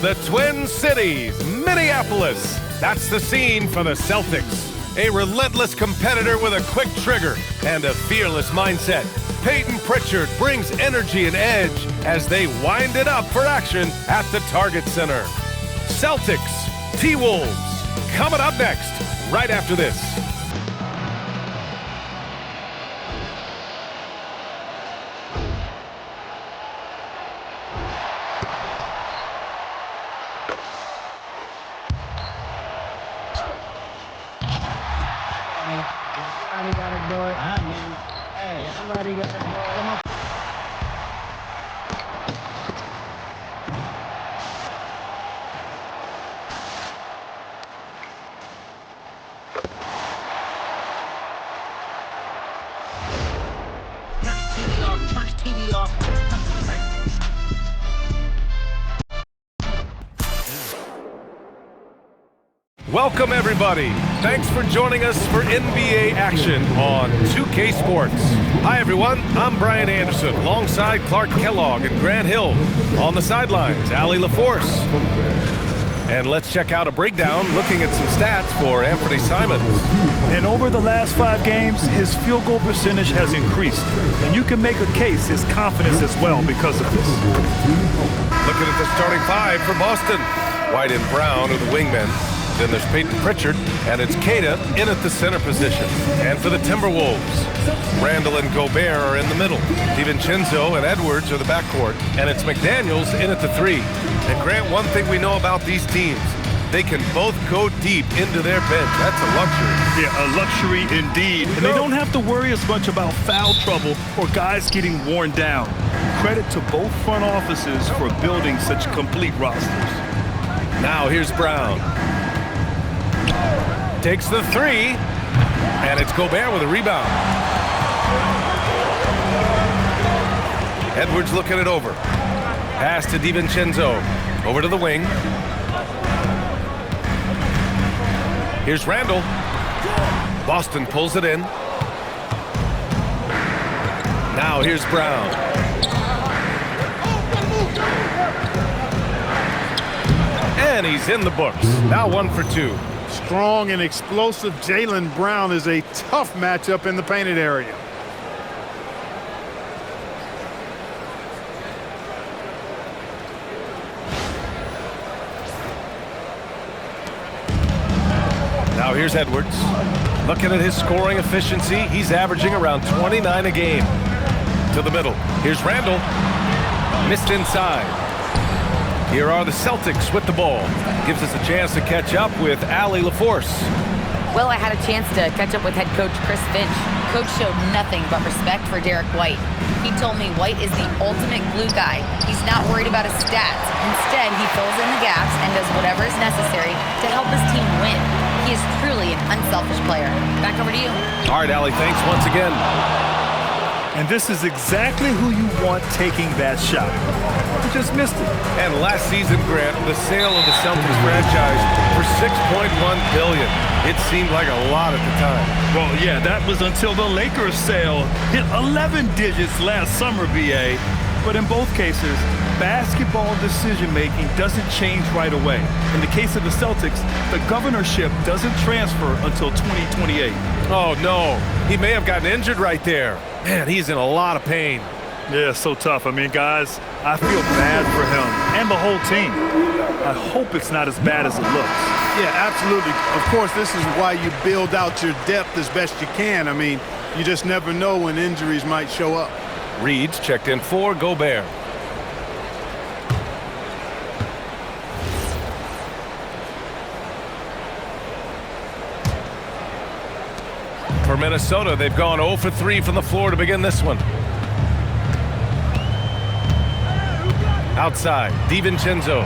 The Twin Cities, Minneapolis. That's the scene for the Celtics. A relentless competitor with a quick trigger and a fearless mindset. Peyton Pritchard brings energy and edge as they wind it up for action at the Target Center. Celtics, T-Wolves, coming up next, right after this. Somebody got to do it. Hey, somebody got to do it. Come on. Turn the TV off. Welcome, everybody. Thanks for joining us for NBA action on 2K Sports. Hi, everyone. I'm Brian Anderson, alongside Clark Kellogg and Grant Hill. On the sidelines, Allie LaForce. And let's check out a breakdown looking at some stats for Anthony Simons. And over the last 5 games, his field goal percentage has increased. And you can make a case his confidence as well because of this. Looking at the starting 5 for Boston. White and Brown are the wingmen. Then there's Peyton Pritchard, and it's Keita in at the center position. And for the Timberwolves, Randall and Gobert are in the middle. DiVincenzo and Edwards are the backcourt, and it's McDaniels in at the 3. And Grant, one thing we know about these teams, they can both go deep into their bench. That's a luxury. Yeah, a luxury indeed. And they don't have to worry as much about foul trouble or guys getting worn down. Credit to both front offices for building such complete rosters. Now here's Brown. Takes the 3, and it's Gobert with a rebound. Edwards looking it over. Pass to DiVincenzo. Over to the wing. Here's Randall. Boston pulls it in. Now here's Brown. And he's in the books. Now 1 for 2. Strong and explosive Jaylen Brown is a tough matchup in the painted area. Now here's Edwards. Looking at his scoring efficiency, he's averaging around 29 a game. To the middle. Here's Randall. Missed inside. Here are the Celtics with the ball. Gives us a chance to catch up with Allie LaForce. Well, I had a chance to catch up with head coach Chris Finch. Coach showed nothing but respect for Derek White. He told me White is the ultimate glue guy. He's not worried about his stats. Instead, he fills in the gaps and does whatever is necessary to help his team win. He is truly an unselfish player. Back over to you. All right, Allie, thanks once again. And this is exactly who you want taking that shot. You just missed it. And last season, Grant, the sale of the Celtics franchise for $6.1 billion. It seemed like a lot at the time. Well, yeah, that was until the Lakers sale hit 11 digits last summer, BA. But in both cases, basketball decision-making doesn't change right away. In the case of the Celtics, the governorship doesn't transfer until 2028. Oh, no. He may have gotten injured right there. Man, he's in a lot of pain. Yeah, so tough. I mean, guys, I feel bad for him and the whole team. I hope it's not as bad as it looks. Yeah, absolutely. Of course, this is why you build out your depth as best you can. I mean, you just never know when injuries might show up. Reed's checked in for Gobert. For Minnesota, they've gone 0 for 3 from the floor to begin this one. Outside, DiVincenzo.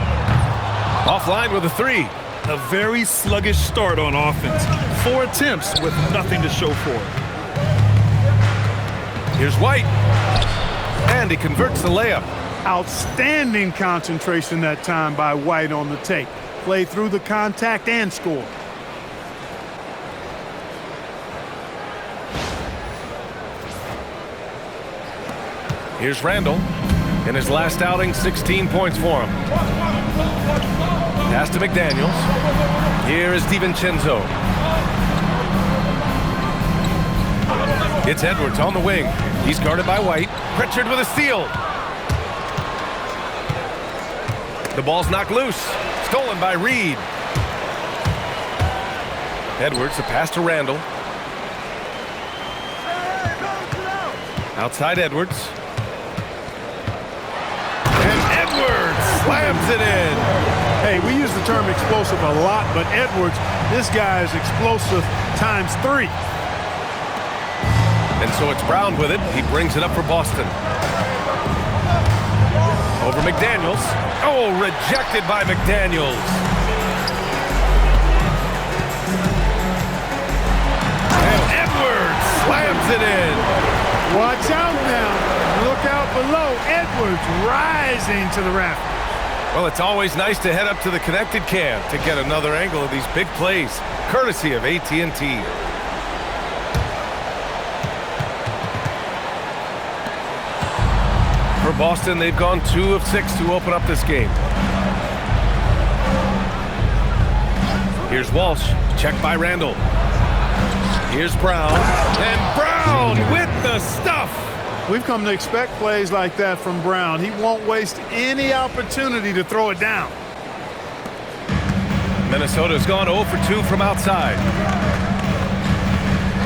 Offline with a 3. A very sluggish start on offense. 4 attempts with nothing to show for it. Here's White. And he converts the layup. Outstanding concentration that time by White on the take. Play through the contact and score. Here's Randall. In his last outing, 16 points for him. Pass to McDaniels. Here is DiVincenzo. It's Edwards on the wing. He's guarded by White. Pritchard with a steal. The ball's knocked loose. Stolen by Reed. Edwards, the pass to Randall. Outside Edwards. And Edwards slams it in. Hey, we use the term explosive a lot, but Edwards, this guy is explosive times 3. And so it's Brown with it. He brings it up for Boston. Over McDaniels. Oh, rejected by McDaniels. And Edwards slams it in. Watch out now. Look out below. Edwards rising to the rafters. Well, it's always nice to head up to the connected cam to get another angle of these big plays, courtesy of AT&T. For Boston, they've gone 2 of 6 to open up this game. Here's Walsh, checked by Randall. Here's Brown, and Brown with the stuff. We've come to expect plays like that from Brown. He won't waste any opportunity to throw it down. Minnesota's gone 0 for 2 from outside.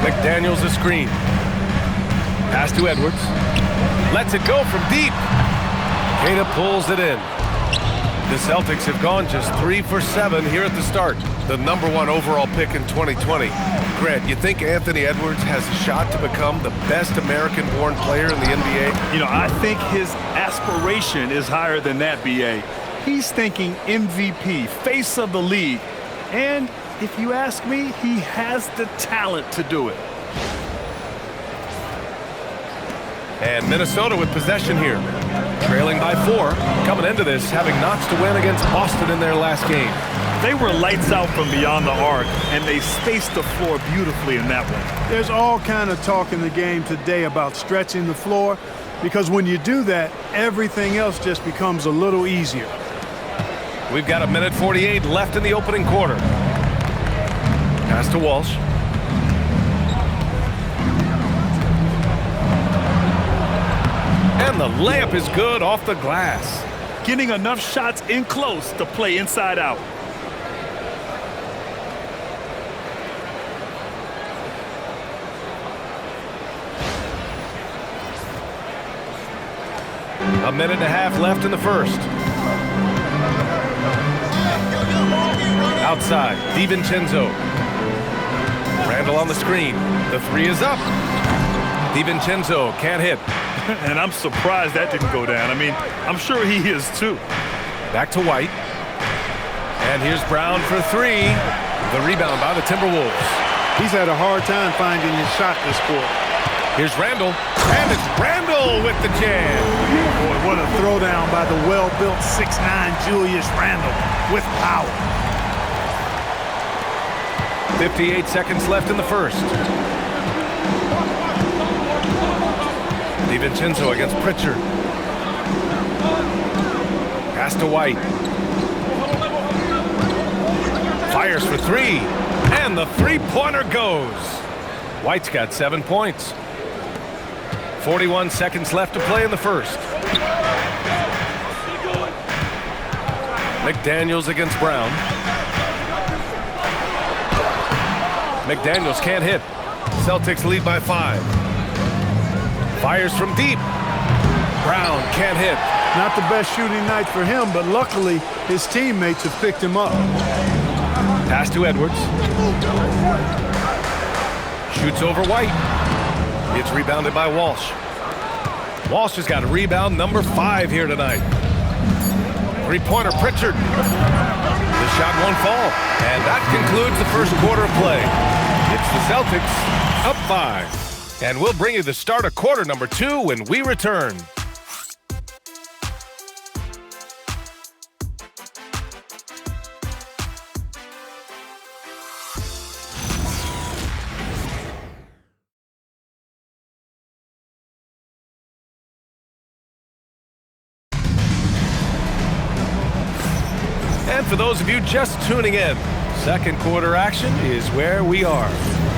McDaniels a screen. Pass to Edwards. Lets it go from deep. Queta pulls it in. The Celtics have gone just 3 for 7 here at the start. The #1 overall pick in 2020. Grant, you think Anthony Edwards has a shot to become the best American-born player in the NBA? You know, I think his aspiration is higher than that, B.A. He's thinking MVP, face of the league. And if you ask me, he has the talent to do it. And Minnesota with possession here. Trailing by 4, coming into this, having notched a win against Boston in their last game. They were lights out from beyond the arc, and they spaced the floor beautifully in that one. There's all kind of talk in the game today about stretching the floor, because when you do that, everything else just becomes a little easier. We've got 1:48 left in the opening quarter. Pass to Walsh. And the layup is good off the glass. Getting enough shots in close to play inside out. A minute and a half left in the first. Outside, DiVincenzo. Randall on the screen. The 3 is up. DiVincenzo can't hit. And I'm surprised that didn't go down. I mean, I'm sure he is too. Back to White. And here's Brown for 3. The rebound by the Timberwolves. He's had a hard time finding his shot this quarter. Here's Randall. And it's Randall with the jam. Boy, what a throwdown by the well-built 6'9" Julius Randall with power. 58 seconds left in the first. DiVincenzo against Pritchard. Pass to White. Fires for 3. And the three-pointer goes. White's got 7 points. 41 seconds left to play in the first. McDaniels against Brown. McDaniels can't hit. Celtics lead by 5. Fires from deep. Brown can't hit. Not the best shooting night for him, but luckily his teammates have picked him up. Pass to Edwards. Shoots over White. It's rebounded by Walsh. Walsh has got a rebound number 5 here tonight. Three-pointer Pritchard. The shot won't fall. And that concludes the first quarter of play. It's the Celtics up 5. And we'll bring you the start of quarter number 2 when we return. And for those of you just tuning in, second quarter action is where we are.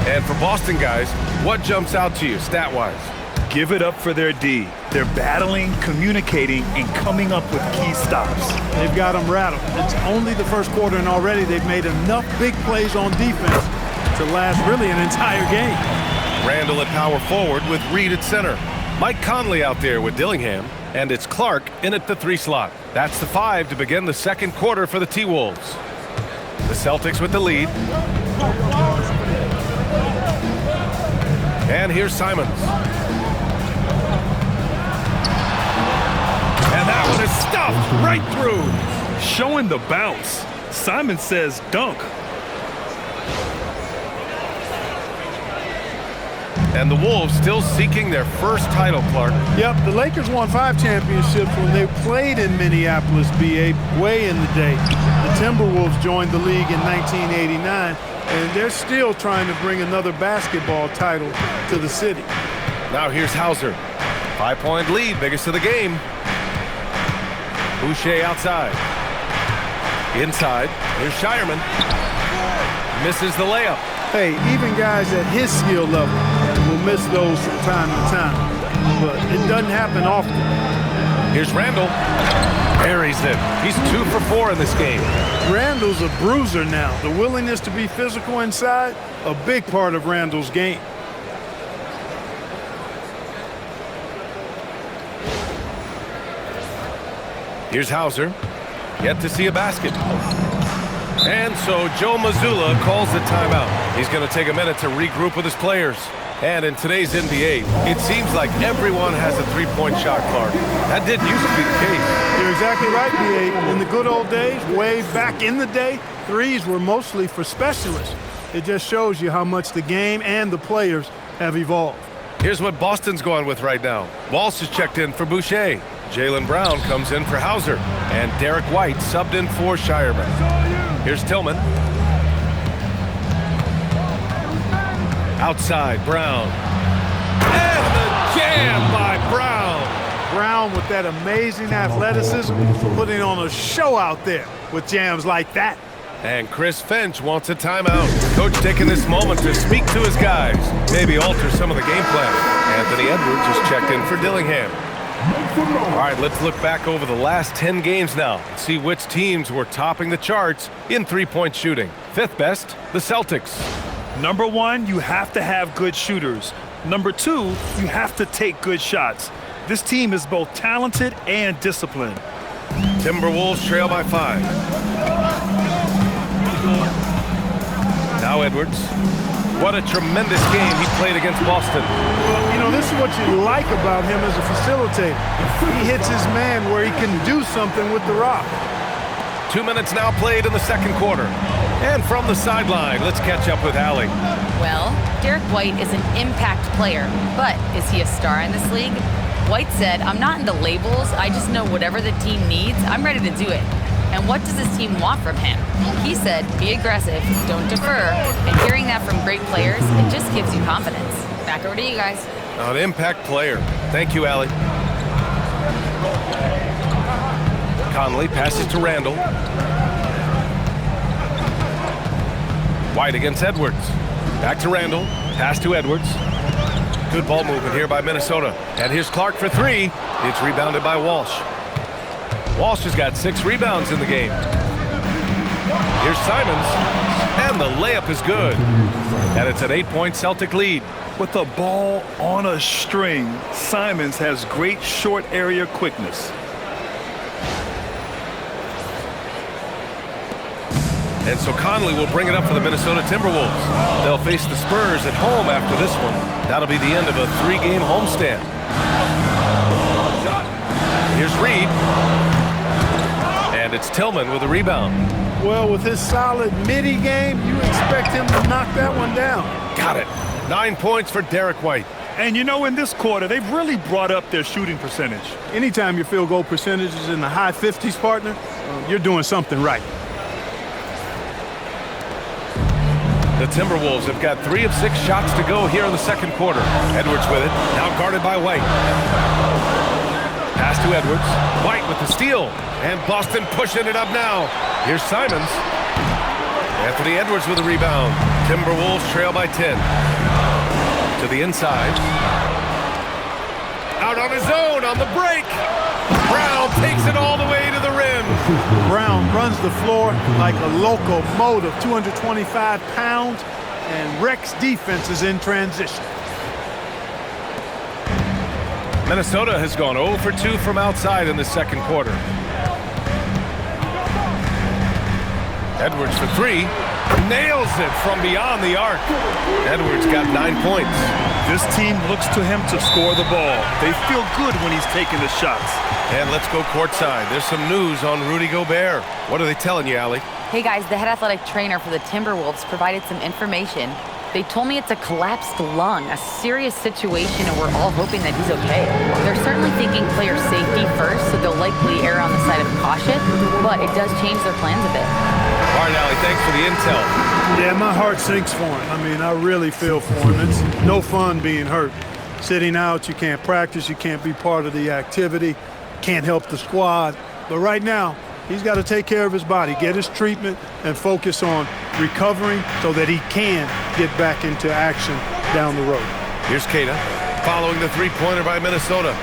And for Boston guys, what jumps out to you stat-wise? Give it up for their D. They're battling, communicating, and coming up with key stops. They've got them rattled. It's only the first quarter, and already they've made enough big plays on defense to last really an entire game. Randall at power forward with Reed at center. Mike Conley out there with Dillingham, and it's Clark in at the 3 slot. That's the 5 to begin the second quarter for the T-Wolves. The Celtics with the lead. And here's Simons. And that one is stuffed right through. Showing the bounce. Simon says dunk. And the Wolves still seeking their first title, Clark. Yep, the Lakers won 5 championships when they played in Minneapolis, BA, way in the day. The Timberwolves joined the league in 1989, and they're still trying to bring another basketball title to the city. Now here's Hauser. 5-point lead, biggest of the game. Boucher outside. Inside, here's Shireman. Misses the layup. Hey, even guys at his skill level will miss those from time to time, but it doesn't happen often. Here's Randall. Buries it. He's 2 for 4 in this game. Randall's a bruiser now. The willingness to be physical inside, a big part of Randall's game. Here's Hauser. Yet to see a basket. And so Joe Mazzulla calls the timeout. He's going to take a minute to regroup with his players. And in today's NBA, it seems like everyone has a three-point shot, Clark. That didn't used to be the case. You're exactly right, B.A. In the good old days, way back in the day, threes were mostly for specialists. It just shows you how much the game and the players have evolved. Here's what Boston's going with right now. Walsh is checked in for Boucher. Jaylen Brown comes in for Hauser. And Derek White subbed in for Shireman. Here's Tillman. Outside, Brown. And the jam by Brown. Brown with that amazing athleticism, putting on a show out there with jams like that. And Chris Finch wants a timeout. Coach taking this moment to speak to his guys, maybe alter some of the game plan. Anthony Edwards is checked in for Dillingham. All right, let's look back over the last 10 games now and see which teams were topping the charts in three-point shooting. Fifth best, the Celtics. Number one, you have to have good shooters. Number two, you have to take good shots. This team is both talented and disciplined. Timberwolves trail by 5. Now Edwards. What a tremendous game he played against Boston. Well, you know, this is what you like about him as a facilitator. He hits his man where he can do something with the rock. 2 minutes now played in the second quarter. And from the sideline, let's catch up with Allie. Well, Derek White is an impact player, but is he a star in this league? White said, "I'm not into labels. I just know whatever the team needs, I'm ready to do it." And what does this team want from him? He said, be aggressive, don't defer. And hearing that from great players, it just gives you confidence. Back over to you guys. An impact player. Thank you, Allie. Conley passes to Randall. White against Edwards. Back to Randall. Pass to Edwards. Good ball movement here by Minnesota. And here's Clark for 3. It's rebounded by Walsh. Walsh has got 6 rebounds in the game. Here's Simons. And the layup is good. And it's an 8-point Celtic lead. With the ball on a string, Simons has great short area quickness. And so Conley will bring it up for the Minnesota Timberwolves. They'll face the Spurs at home after this one. That'll be the end of a 3-game homestand. Here's Reed. And it's Tillman with a rebound. Well, with his solid midi game, you expect him to knock that one down. Got it. 9 points for Derek White. And you know, in this quarter, they've really brought up their shooting percentage. Anytime your field goal percentage is in the high 50s, partner, you're doing something right. The Timberwolves have got 3 of 6 shots to go here in the second quarter. Edwards with it, now guarded by White. Pass to Edwards. White with the steal. And Boston pushing it up now. Here's Simons. Anthony Edwards with a rebound. Timberwolves trail by 10. To the inside. Out on his own on the break. Brown takes it all the way to the rim. Brown runs the floor like a locomotive, 225 pounds, and wrecks defenses in transition. Minnesota has gone 0 for 2 from outside in the second quarter. Edwards for 3. Nails it from beyond the arc. Edwards got 9 points. This team looks to him to score the ball. They feel good when he's taking the shots. And let's go courtside. There's some news on Rudy Gobert. What are they telling you, Allie? Hey guys, the head athletic trainer for the Timberwolves provided some information. They told me it's a collapsed lung, a serious situation, and we're all hoping that he's okay. They're certainly thinking player safety first, so they'll likely err on the side of caution, but it does change their plans a bit. All right, Allie, thanks for the intel. Yeah, my heart sinks for him. I mean, I really feel for him. It's no fun being hurt. Sitting out, you can't practice, you can't be part of the activity, can't help the squad. But right now, he's got to take care of his body, get his treatment, and focus on recovering so that he can get back into action down the road. Here's Keita following the three-pointer by Minnesota.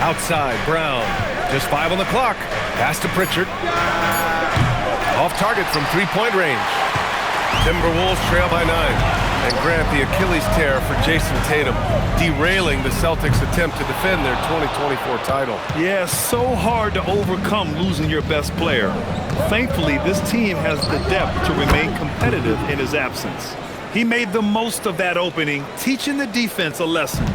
Outside, Brown. Just 5 on the clock. Pass to Pritchard. Off target from three-point range. Timberwolves trail by 9. And Grant, the Achilles tear for Jason Tatum, derailing the Celtics' attempt to defend their 2024 title. Yeah, so hard to overcome losing your best player. Thankfully, this team has the depth to remain competitive in his absence. He made the most of that opening, teaching the defense a lesson.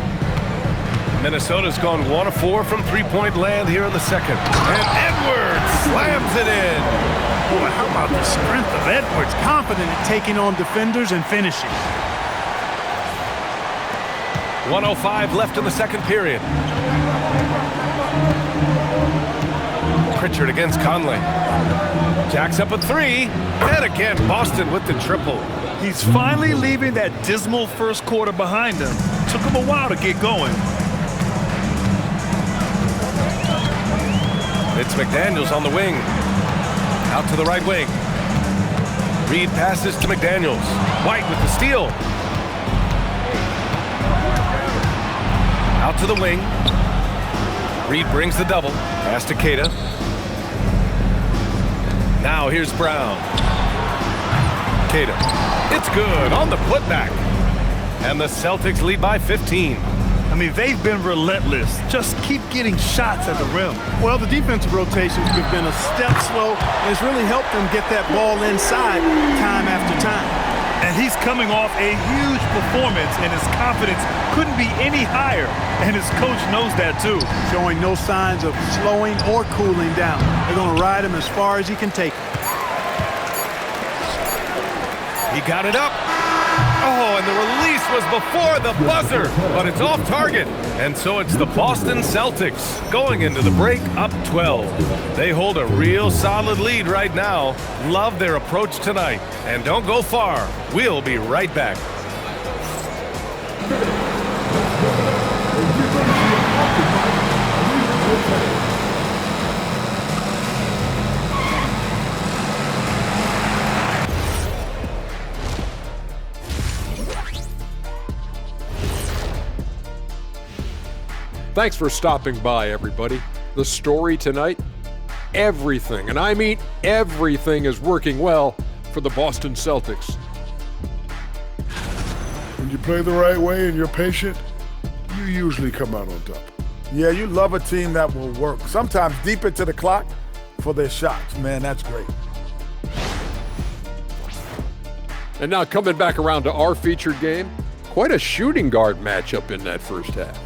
Minnesota's gone 1 of 4 from three-point land here in the second. And Edwards slams it in. Boy, how about the strength of Edwards, confident in taking on defenders and finishing. 1:05 left in the second period. Pritchard against Conley. Jacks up a 3. And again, Boston with the triple. He's finally leaving that dismal first quarter behind him. Took him a while to get going. It's McDaniels on the wing. Out to the right wing. Reed passes to McDaniels. White with the steal. Out to the wing. Reed brings the double. Pass to Keita. Now here's Brown. Keita. It's good on the putback. And the Celtics lead by 15. I mean, they've been relentless. Just keep getting shots at the rim. Well, the defensive rotations have been a step slow, and it's really helped them get that ball inside time after time. And he's coming off a huge performance, and his confidence couldn't be any higher. And his coach knows that, too. Showing no signs of slowing or cooling down. They're going to ride him as far as he can take him. He got it up. Oh, and the release was before the buzzer, but it's off target. And so it's the Boston Celtics going into the break up 12. They hold a real solid lead right now. Love their approach tonight. And don't go far. We'll be right back. Thanks for stopping by, everybody. The story tonight, everything, and I mean everything, is working well for the Boston Celtics. When you play the right way and you're patient, you usually come out on top. Yeah, you love a team that will work, sometimes deep into the clock for their shots. Man, that's great. And now coming back around to our featured game, quite a shooting guard matchup in that first half.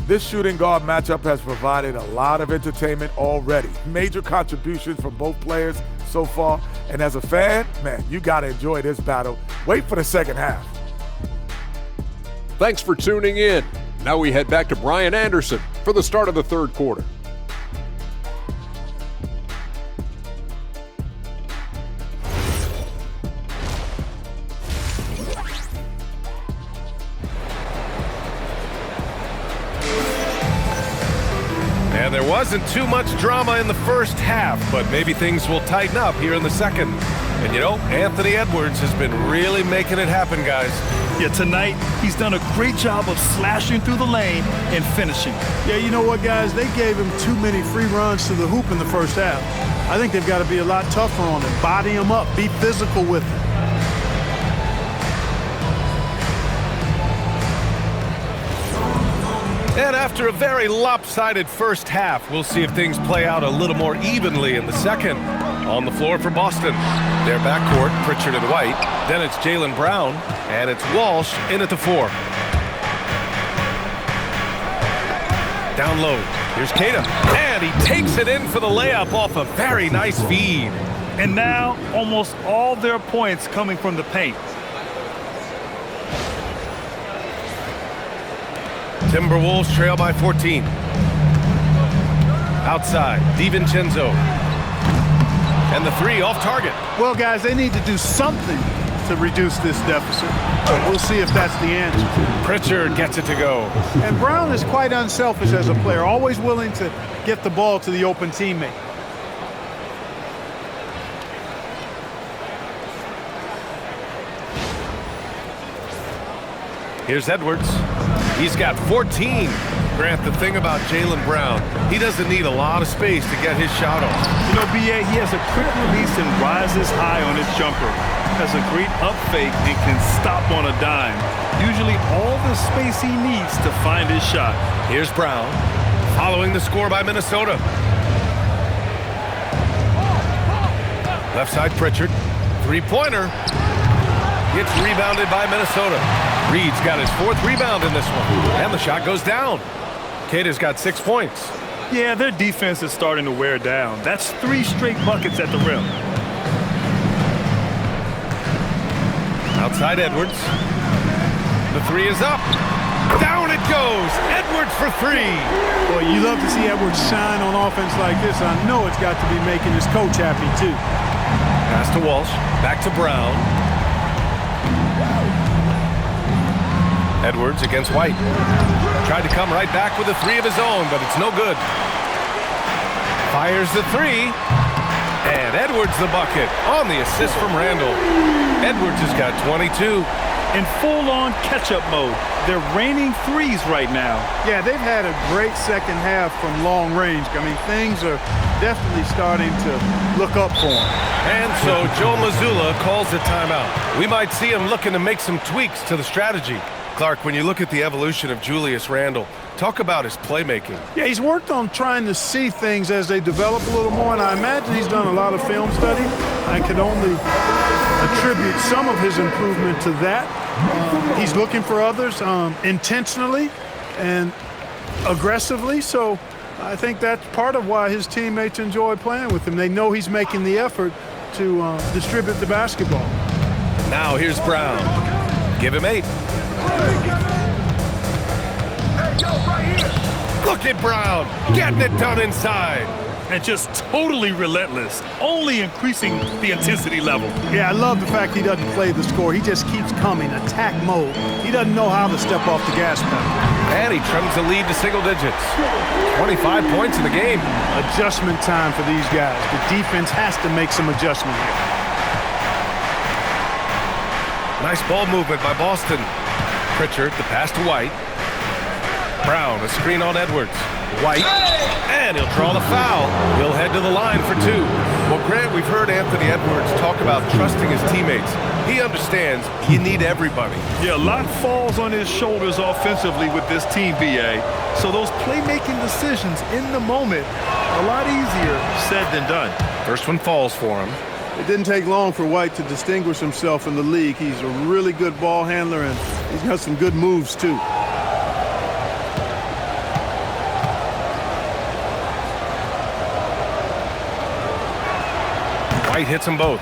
This shooting guard matchup has provided a lot of entertainment already. Major contributions from both players so far. And as a fan, man, you got to enjoy this battle. Wait for the second half. Thanks for tuning in. Now we head back to Brian Anderson for the start of the third quarter. And there Wasn't too much drama in the first half, but maybe things will tighten up here in the second. And you know, Anthony Edwards has been really making it happen, guys. Yeah, tonight, he's done a great job of slashing through the lane and finishing. Yeah, you know what, guys? They gave him too many free runs to the hoop in the first half. I think they've got to be a lot tougher on him. Body him up. Be physical with him. And after a very lopsided first half, we'll see if things play out a little more evenly in the second. On the floor for Boston. Their backcourt, Pritchard and White. Then it's Jaylen Brown, and it's Walsh in at the 4. Down low. Here's Keita. And he takes it in for the layup off a very nice feed. And now, almost all their points coming from the paint. Timberwolves trail by 14. Outside, DiVincenzo. And the 3 off target. Well, guys, they need to do something to reduce this deficit. We'll see if that's the answer. Pritchard gets it to go. And Brown is quite unselfish as a player, always willing to get the ball to the open teammate. Here's Edwards. He's got 14. Grant, the thing about Jaylen Brown, he doesn't need a lot of space to get his shot off. You know, B.A., he has a quick release and rises high on his jumper. Has a great up fake and can stop on a dime. Usually all the space he needs to find his shot. Here's Brown, following the score by Minnesota. Left side, Pritchard. Three-pointer. Gets rebounded by Minnesota. Reed's got his 4th rebound in this one. And the shot goes down. Keita's got 6 points. Yeah, their defense is starting to wear down. That's 3 straight buckets at the rim. Outside Edwards. The 3 is up. Down it goes. Edwards for 3. Boy, you love to see Edwards shine on offense like this. I know it's got to be making his coach happy, too. Pass to Walsh. Back to Brown. Edwards against White. Tried to come right back with a 3 of his own, but it's no good. Fires the 3. And Edwards the bucket on the assist from Randall. Edwards has got 22. In full-on catch-up mode. They're raining threes right now. Yeah, they've had a great second half from long range. I mean, things are definitely starting to look up for them. And so Joe Mazzulla calls a timeout. We might see him looking to make some tweaks to the strategy. Clark, when you look at the evolution of Julius Randle, talk about his playmaking. Yeah, he's worked on trying to see things as they develop a little more, and I imagine he's done a lot of film study. I could only attribute some of his improvement to that. He's looking for others intentionally and aggressively, so I think that's part of why his teammates enjoy playing with him. They know he's making the effort to distribute the basketball. Now here's Brown. Give him 8. Look at Brown getting it done inside. And just totally relentless, only increasing the intensity level. Yeah, I love the fact he doesn't play the score. He just keeps coming, attack mode. He doesn't know how to step off the gas pedal. And he trims the lead to single digits. 25 points in the game. Adjustment time for these guys. The defense has to make some adjustment here. Nice ball movement by Boston. Pritchard, the pass to White. Brown, a screen on Edwards. White, and he'll draw the foul. He'll head to the line for 2. Well, Grant, we've heard Anthony Edwards talk about trusting his teammates. He understands you need everybody. Yeah, a lot falls on his shoulders offensively with this team, BA. So those playmaking decisions in the moment, a lot easier said than done. First one falls for him. It didn't take long for White to distinguish himself in the league. He's a really good ball handler, and he's got some good moves, too. White hits them both.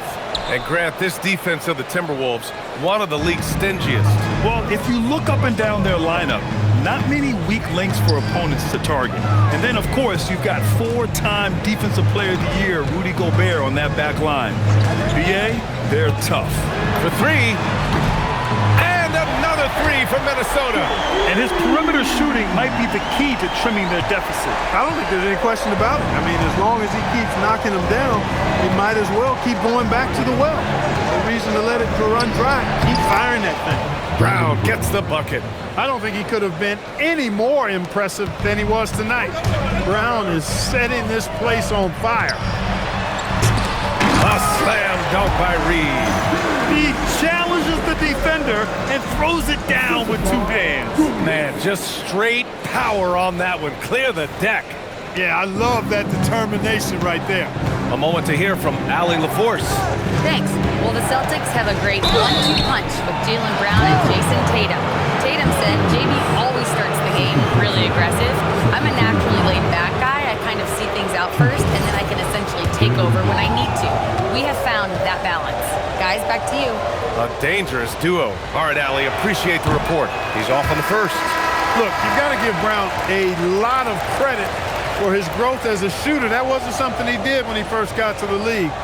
And Grant, this defense of the Timberwolves, one of the league's stingiest. Well, if you look up and down their lineup, not many weak links for opponents to target. And then, of course, you've got 4-time Defensive Player of the Year, Rudy Gobert, on that back line. BA, they're tough. For 3. And another Another three for Minnesota. And his perimeter shooting might be the key to trimming their deficit. I don't think there's any question about it. I mean, as long as he keeps knocking them down, he might as well keep going back to the well. No reason to let it run dry. Keep firing that thing. Brown gets the bucket. I don't think he could have been any more impressive than he was tonight. Brown is setting this place on fire. A slam dunk by Reed. He challenges the defender and throws it down with two hands. Man, just straight power on that one. Clear the deck. Yeah, I love that determination right there. A moment to hear from Allie LaForce. Thanks. Well, the Celtics have a great 1-2 punch with Jaylen Brown and Jason Tatum. Tatum said JB always starts the game really aggressive. I'm a naturally laid-back guy. I kind of see things out first, and then I can essentially take over when I need to. We have found that balance. Guys, back to you. A dangerous duo. All right, Allie, appreciate the report. He's off on the first. Look, you've got to give Brown a lot of credit for his growth as a shooter. That wasn't something he did when he first got to the league.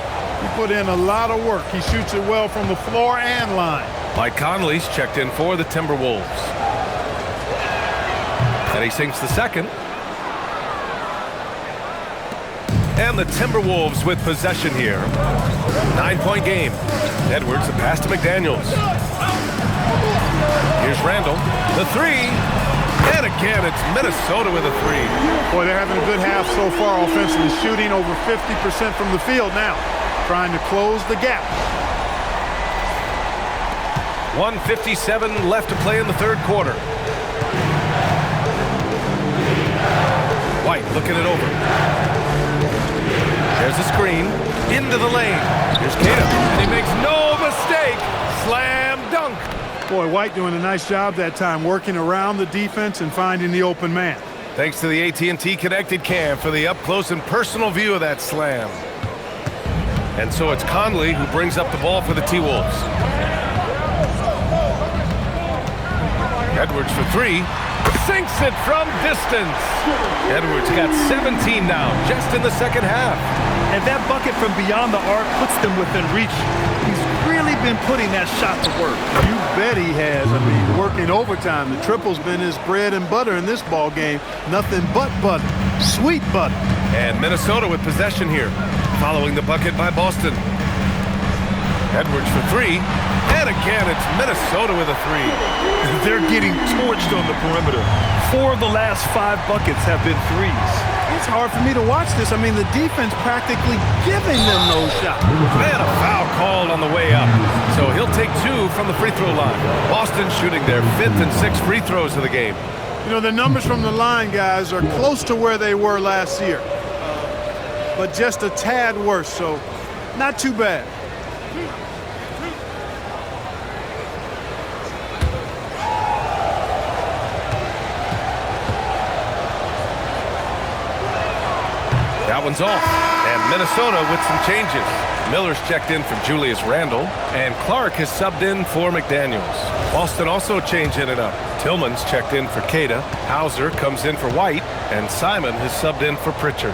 He put in a lot of work. He shoots it well from the floor and line. Mike Conley's checked in for the Timberwolves. And he sinks the second. And the Timberwolves with possession here. 9-point game. Edwards, the pass to McDaniels. Here's Randall. The three. And again, it's Minnesota with a three. Boy, they're having a good half so far offensively, shooting over 50% from the field now, trying to close the gap. 1:57 left to play in the third quarter. White looking it over. There's a screen. Into the lane. Here's Kata. And he makes no mistake. Slam dunk. Boy, White doing a nice job that time, working around the defense and finding the open man. Thanks to the AT&T Connected Cam for the up-close and personal view of that slam. And so it's Conley who brings up the ball for the T-Wolves. Edwards for three. Sinks it from distance. Edwards got 17 now, just in the second half. And that bucket from beyond the arc puts them within reach. He's really been putting that shot to work. You bet he has. I mean, working overtime. The triple's been his bread and butter in this ball game. Nothing but butter. Sweet butter. And Minnesota with possession here, following the bucket by Boston. Edwards for three. And again, it's Minnesota with a three. They're getting torched on the perimeter. 4 of the last 5 buckets have been threes. It's hard for me to watch this. I mean, the defense practically giving them those shots. And a foul called on the way up. So he'll take 2 from the free throw line. Boston shooting their 5th and 6th free throws of the game. You know, the numbers from the line, guys, are close to where they were last year. But just a tad worse, so not too bad. That one's off. And Minnesota with some changes. Miller's checked in for Julius Randle. And Clark has subbed in for McDaniels. Boston also changing it up. Tillman's checked in for Kata. Hauser comes in for White. And Simon has subbed in for Pritchard.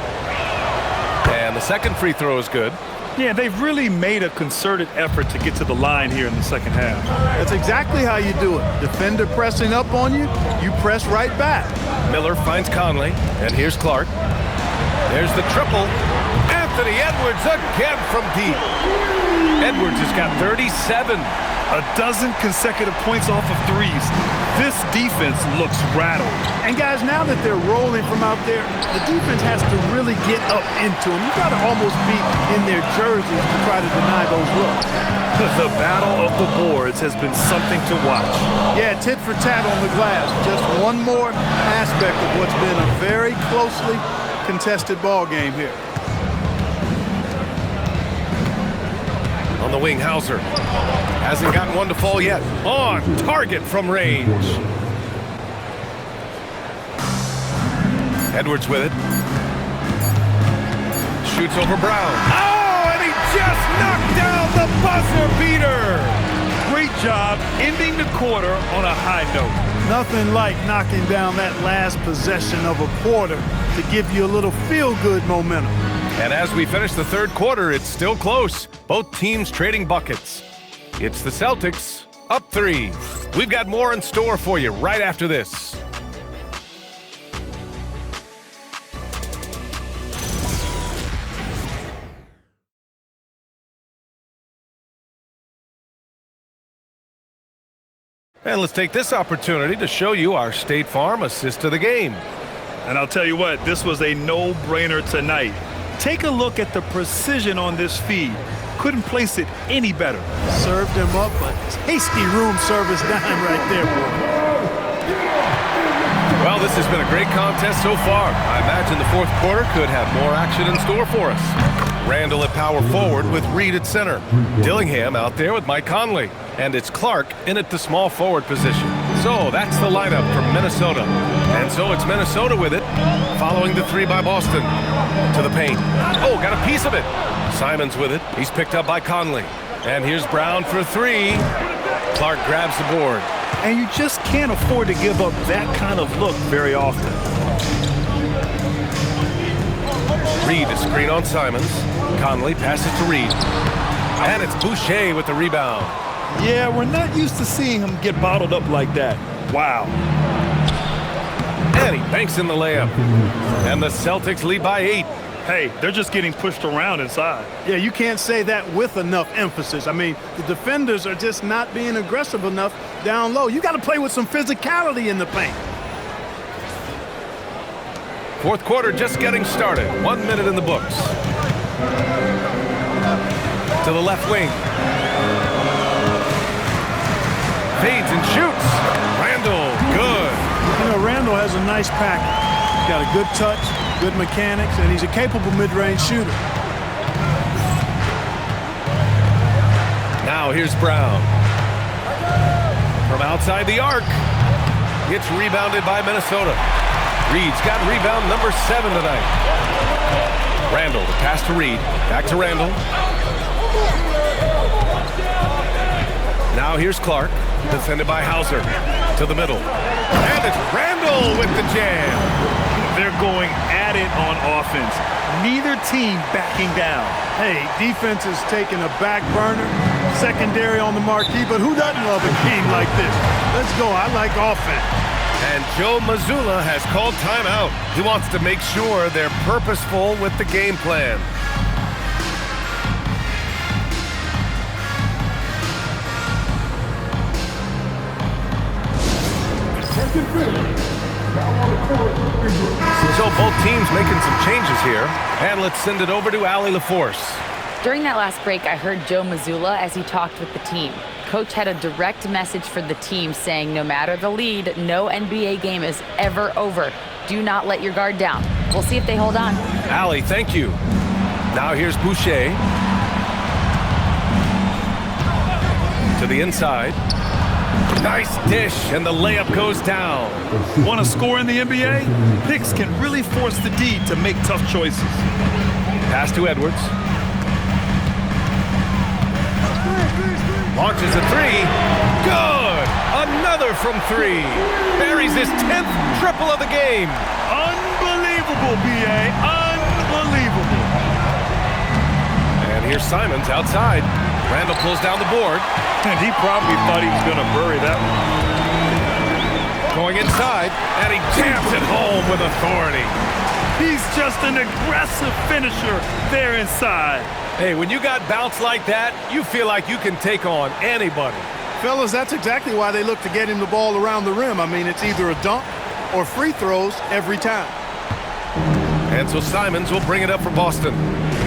And the second free throw is good. Yeah, they've really made a concerted effort to get to the line here in the second half. That's exactly how you do it. Defender pressing up on you, you press right back. Miller finds Conley. And here's Clark. There's the triple. Anthony Edwards again from deep. Edwards has got 37. A dozen consecutive points off of threes. This defense looks rattled. And guys, now that they're rolling from out there, the defense has to really get up into them. You got to almost be in their jerseys to try to deny those looks. The battle of the boards has been something to watch. Yeah, tit for tat on the glass. Just one more aspect of what's been a very closely contested ball game here. On the wing, Hauser. Hasn't gotten one to fall yet. On target from range. Edwards with it. Shoots over Brown. Oh, and he just knocked down the buzzer beater. Great job ending the quarter on a high note. Nothing like knocking down that last possession of a quarter to give you a little feel-good momentum. And as we finish the third quarter, it's still close. Both teams trading buckets. It's the Celtics up 3. We've got more in store for you right after this. And let's take this opportunity to show you our State Farm assist of the game. And I'll tell you what, this was a no-brainer tonight. Take a look at the precision on this feed. Couldn't place it any better. Served him up a tasty room service dime right there, boy. Well, this has been a great contest so far. I imagine the fourth quarter could have more action in store for us. Randall at power forward with Reed at center. Dillingham out there with Mike Conley. And it's Clark in at the small forward position. So that's the lineup from Minnesota. And so it's Minnesota with it, following the 3 by Boston. To the paint. Oh, got a piece of it. Simons with it. He's picked up by Conley. And here's Brown for 3. Clark grabs the board. And you just can't afford to give up that kind of look very often. Reed a screen on Simons. Conley passes to Reed. And it's Boucher with the rebound. Yeah, we're not used to seeing him get bottled up like that. Wow. And he banks in the layup. And the Celtics lead by 8. Hey, they're just getting pushed around inside. Yeah, you can't say that with enough emphasis. I mean, the defenders are just not being aggressive enough down low. You got to play with some physicality in the paint. Fourth quarter just getting started. 1 minute in the books. To the left wing. Fades and shoots. Randall, good. You know, Randall has a nice package. He's got a good touch, good mechanics, and he's a capable mid-range shooter. Now here's Brown. From outside the arc. It's rebounded by Minnesota. Reed's got rebound number 7 tonight. Randall, the pass to Reed. Back to Randall. Now here's Clark. Defended by Hauser. To the middle. And it's Randall with the jam. They're going at it on offense. Neither team backing down. Hey, defense is taking a back burner, secondary on the marquee, but who doesn't love a game like this? Let's go. I like offense. And Joe Mazzulla has called timeout. He wants to make sure they're purposeful with the game plan. So both teams making some changes here. And let's send it over to Allie LaForce. During that last break, I heard Joe Mazzulla as he talked with the team. Coach had a direct message for the team saying no matter the lead, no NBA game is ever over. Do not let your guard down. We'll see if they hold on. Allie, thank you. Now here's Boucher. To the inside. Nice dish, and the layup goes down. Want to score in the NBA? Picks can really force the D to make tough choices. Pass to Edwards. Launches a 3. Good! Another from 3. Buries his 10th triple of the game. Unbelievable, B.A. Unbelievable. And here's Simons outside. Randall pulls down the board. And he probably thought he was going to bury that one. Going inside, and he jams it home with authority. He's just an aggressive finisher there inside. Hey, when you got bounce like that, you feel like you can take on anybody. Fellas, that's exactly why they look to get him the ball around the rim. I mean, it's either a dunk or free throws every time. And so Simons will bring it up for Boston.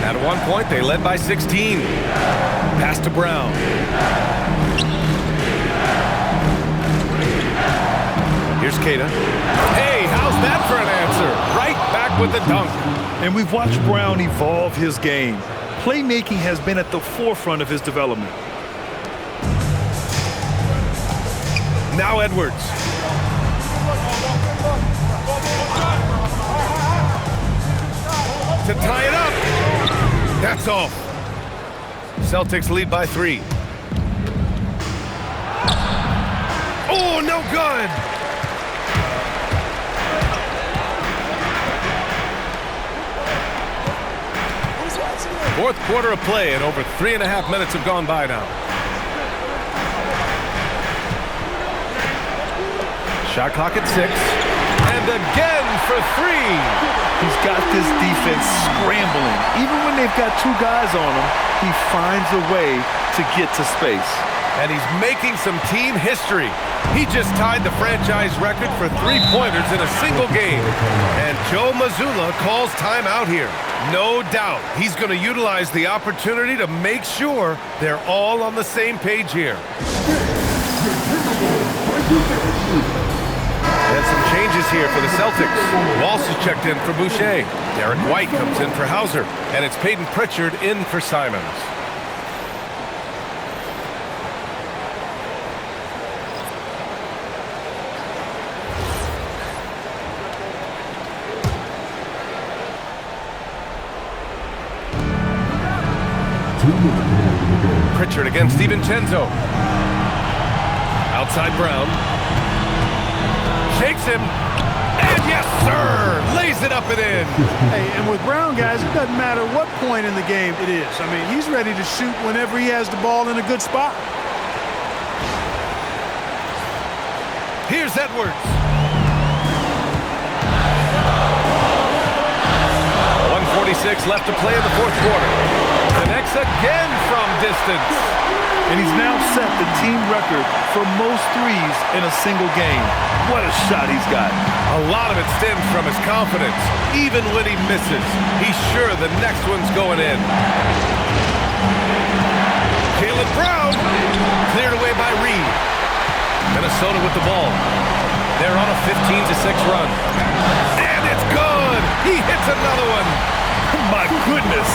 At one point, they led by 16. Pass to Brown. Here's Keita. Hey, how's that for an answer? Right back with the dunk. And we've watched Brown evolve his game. Playmaking has been at the forefront of his development. Now Edwards. To tie it up. That's all. Celtics lead by 3. Oh, no good. Fourth quarter of play, and over 3.5 minutes have gone by now. Shot clock at 6. And again for 3. He's got this defense scrambling. Even when they've got 2 guys on him, he finds a way to get to space. And he's making some team history. He just tied the franchise record for 3-pointers in a single game. And Joe Mazzulla calls timeout here. No doubt he's going to utilize the opportunity to make sure they're all on the same page here. And some changes here for the Celtics. Walsh is checked in for Boucher. Derek White comes in for Hauser. And it's Peyton Pritchard in for Simons. Pritchard against DiVincenzo. Outside Brown. Shakes him. And yes, sir! Lays it up and in. Hey, and with Brown, guys, it doesn't matter what point in the game it is. I mean, he's ready to shoot whenever he has the ball in a good spot. Here's Edwards. 1:46 left to play in the fourth quarter. Connects again from distance. And he's now set the team record for most threes in a single game. What a shot he's got. A lot of it stems from his confidence. Even when he misses, he's sure the next one's going in. Jaylen Brown cleared away by Reed. Minnesota with the ball. They're on a 15-6 run. And it's good! He hits another one. My goodness,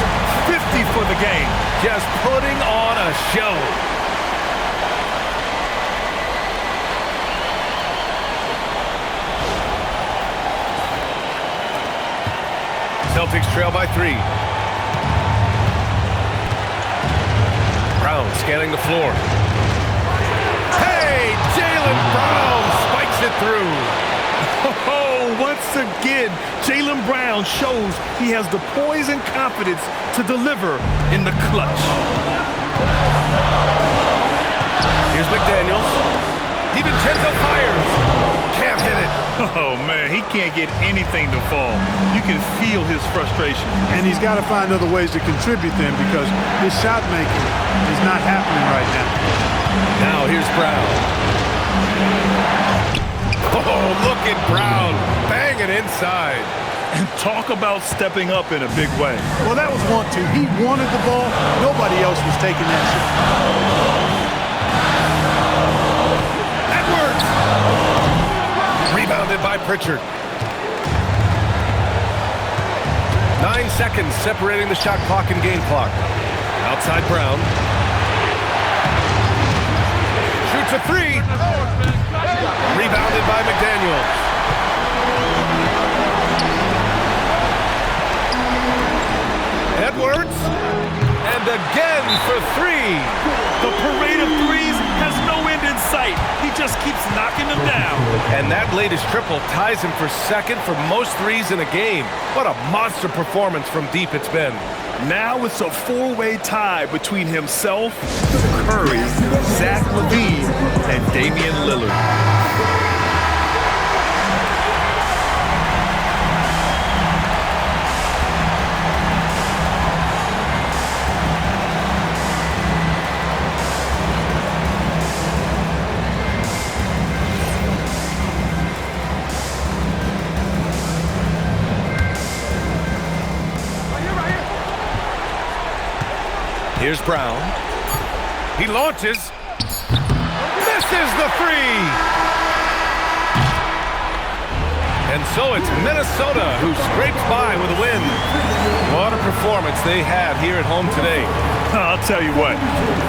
50 for the game. Just putting on a show. Celtics trail by 3. Brown scanning the floor. Hey, Jaylen Brown spikes it through. Oh, once again, Jaylen Brown shows he has the poise and confidence to deliver in the clutch. Here's McDaniels. DiVincenzo fires. Can't hit it. Oh, man, he can't get anything to fall. You can feel his frustration. And he's got to find other ways to contribute then because his shot making is not happening right now. Now here's Brown. Oh, look at Brown banging inside. And talk about stepping up in a big way. Well, that was 1-2. He wanted the ball. Nobody else was taking that shot. Edwards! Rebounded by Pritchard. 9 seconds separating the shot clock and game clock. Outside Brown. Shoots a 3. Rebounded by McDaniels. Edwards. And again for 3. The parade of threes has no end in sight. He just keeps knocking them down. And that latest triple ties him for second for most threes in a game. What a monster performance from deep it's been. Now it's a 4-way tie between himself, Curry, Zach LaVine, and Damian Lillard. Here's Brown. He launches. Misses the 3. And so it's Minnesota who scrapes by with a win. What a performance they had here at home today. I'll tell you what,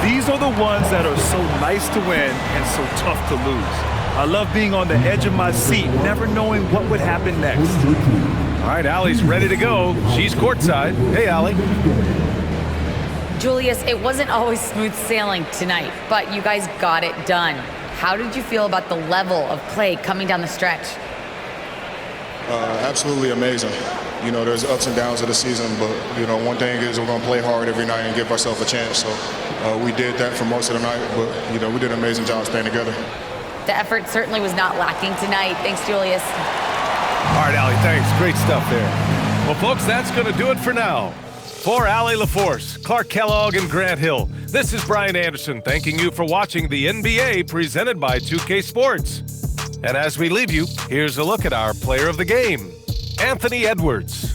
these are the ones that are so nice to win and so tough to lose. I love being on the edge of my seat, never knowing what would happen next. All right, Allie's ready to go. She's courtside. Hey, Allie. Julius, it wasn't always smooth sailing tonight, but you guys got it done. How did you feel about the level of play coming down the stretch? Absolutely amazing. You know, there's ups and downs of the season, but, you know, one thing is we're going to play hard every night and give ourselves a chance. So we did that for most of the night, but, you know, we did an amazing job staying together. The effort certainly was not lacking tonight. Thanks, Julius. All right, Allie, thanks. Great stuff there. Well, folks, that's going to do it for now. For Allie LaForce, Clark Kellogg, and Grant Hill, this is Brian Anderson thanking you for watching the NBA presented by 2K Sports. And as we leave you, here's a look at our player of the game, Anthony Edwards.